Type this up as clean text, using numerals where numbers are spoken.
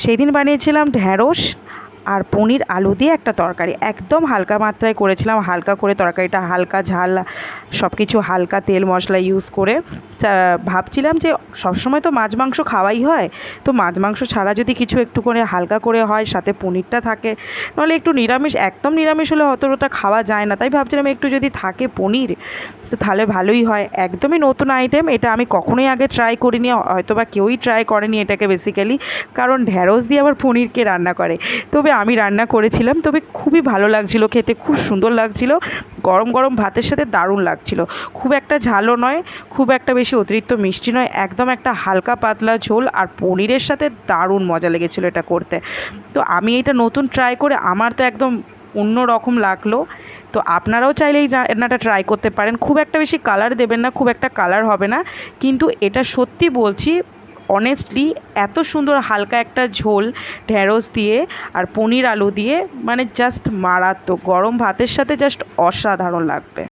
সেদিন বানিয়েছিলাম ঢ্যাঁড়স আর পনির আলু দিয়ে একটা তরকারি, একদম হালকা মাত্রায় করেছিলাম, হালকা করে তরকারিটা, হালকা ঝাল, সব কিছু হালকা তেল মশলা ইউজ করে। ভাবছিলাম যে সবসময় তো মাছ মাংস খাওয়াই হয়, তো মাছ মাংস ছাড়া যদি কিছু একটু করে হালকা করে হয়, সাথে পনিরটা থাকে, নাহলে একটু নিরামিষ, একদম নিরামিষ হলে অতটা খাওয়া যায় না, তাই ভাবছিলাম একটু যদি থাকে পনির তো তাহলে ভালোই হয়। একদমই নতুন আইটেম এটা, আমি কখনোই আগে ট্রাই করিনি, হয়তো বা কেউই ট্রাই করেনি এটাকে বেসিক্যালি, কারণ ঢ্যাঁড়স দিয়ে আবার পনিরকে রান্না করে। তবে আমি রান্না করেছিলাম, তবে খুবই ভালো লাগছিলো খেতে, খুব সুন্দর লাগছিলো, গরম গরম ভাতের সাথে দারুণ লাগছিলো। খুব একটা ঝালও নয়, খুব একটা বেশি অতিরিক্ত মিষ্টি নয়, একদম একটা হালকা পাতলা ঝোল, আর পনিরের সাথে দারুণ মজা লেগেছিলো এটা করতে। তো আমি এটা নতুন ট্রাই করে আমার তো একদম অন্য রকম লাগলো। তো আপনারাও চাইলে এই রান্নাটা ট্রাই করতে পারেন। খুব একটা বেশি কালার দেবেন না, খুব একটা কালার হবে না, কিন্তু এটা সত্যি বলছি অনেস্টলি এত সুন্দর হালকা একটা ঝোল ঢ্যাঁড়স দিয়ে আর পনির আলু দিয়ে, মানে জাস্ট মারাত্মক, গরম ভাতের সাথে জাস্ট অসাধারণ লাগবে।